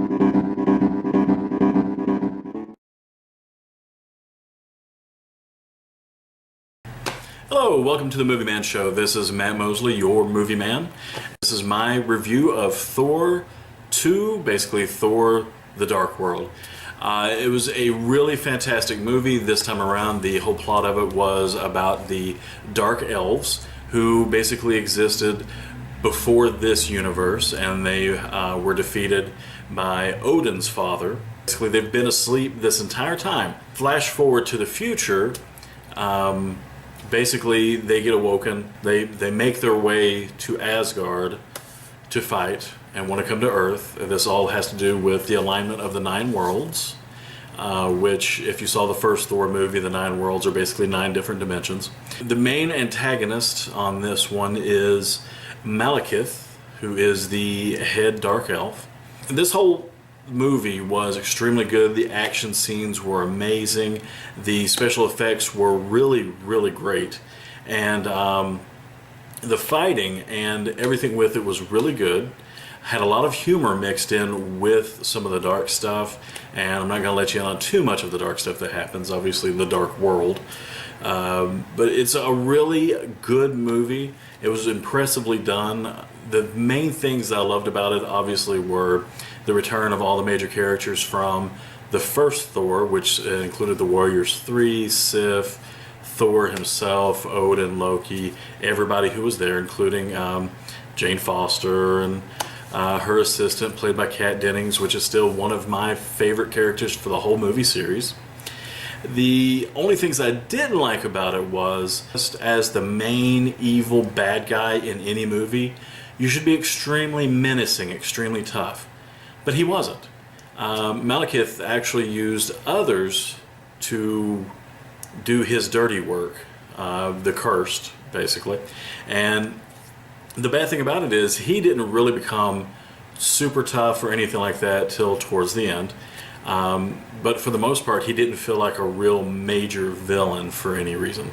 Hello, welcome to the Movie Man Show. This is Matt Mosley, your movie man. This is my review of Thor 2, basically Thor the Dark World. It was a really fantastic movie. This time around, the whole plot of it was about the Dark Elves, who basically existed before this universe, and they were defeated by Odin's father. Basically, they've been asleep this entire time. Flash forward to the future. Basically, they get awoken, they make their way to Asgard to fight and want to come to Earth. This all has to do with the alignment of the 9 worlds, which, if you saw the first Thor movie, the 9 worlds are basically 9 different dimensions. The main antagonist on this one is Malekith, who is the head Dark Elf. This whole movie was extremely good. The action scenes were amazing. The special effects were really great, and the fighting and everything with it was really good. Had a lot of humor mixed in with some of the dark stuff, and I'm not going to let you in on too much of the dark stuff that happens, obviously the Dark World, but it's a really good movie. It was impressively done. The main things that I loved about it obviously were the return of all the major characters from the first Thor, which included the Warriors 3, Sif, Thor himself, Odin, Loki, everybody who was there, including Jane Foster and her assistant, played by Kat Dennings, which is still one of my favorite characters for the whole movie series. The only things I didn't like about it was, just as the main evil bad guy in any movie, you should be extremely menacing, extremely tough. But he wasn't. Malekith actually used others to do his dirty work, the cursed, basically. And the bad thing about it is he didn't really become super tough or anything like that till towards the end. But for the most part, he didn't feel like a real major villain for any reason.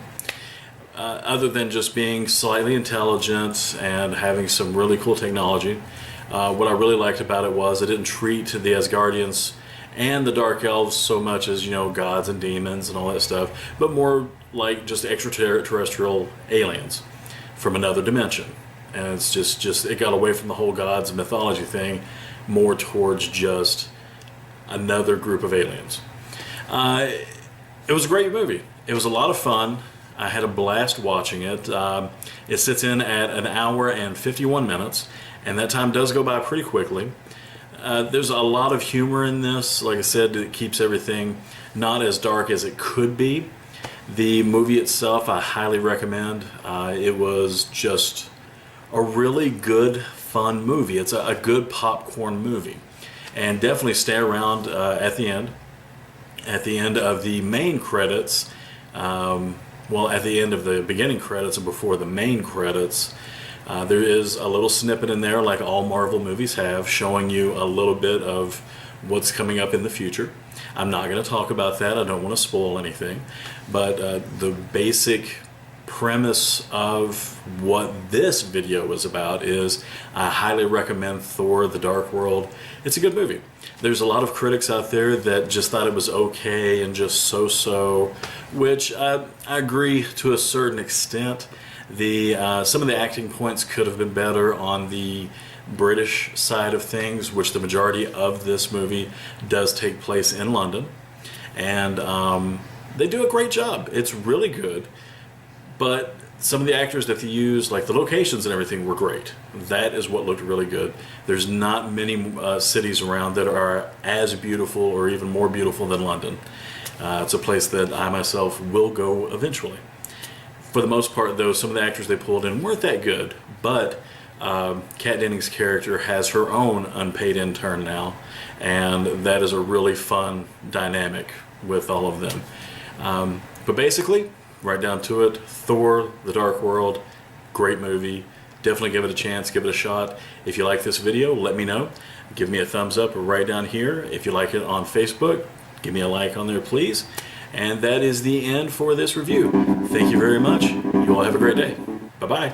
Other than just being slightly intelligent and having some really cool technology. What I really liked about it was it didn't treat the Asgardians and the Dark Elves so much as, you know, gods and demons and all that stuff, but more like just extraterrestrial aliens from another dimension. And it's just it got away from the whole gods and mythology thing, more towards just another group of aliens. It was a great movie. It was a lot of fun. I had a blast watching it. It sits in at 1 hour and 51 minutes, and that time does go by pretty quickly. There's a lot of humor in this. Like I said, it keeps everything not as dark as it could be. The movie itself, I highly recommend. It was just a really good, fun movie. It's a good popcorn movie. And definitely stay around at the end. At the end of the main credits, well, at the end of the beginning credits and before the main credits, there is a little snippet in there, like all Marvel movies have, showing you a little bit of what's coming up in the future. I'm not going to talk about that. I don't want to spoil anything. But the basic premise of what this video is about is I highly recommend Thor the Dark World. It's a good movie. There's a lot of critics out there that just thought it was okay and just so-so, which I agree to a certain extent. Some of the acting points could have been better on the British side of things, which the majority of this movie does take place in London. And they do a great job. It's really good. But some of the actors that they used, like the locations and everything, were great. That is what looked really good. There's not many cities around that are as beautiful or even more beautiful than London. It's a place that I myself will go eventually. For the most part, though, some of the actors they pulled in weren't that good, but Kat Dennings' character has her own unpaid intern now, and that is a really fun dynamic with all of them. But basically, right down to it, Thor the Dark World, great movie. Definitely give it a chance, give it a shot. If you like this video, let me know. Give me a thumbs up right down here. If you like it on Facebook, give me a like on there, please. And that is the end for this review. Thank you very much. You all have a great day. Bye-bye.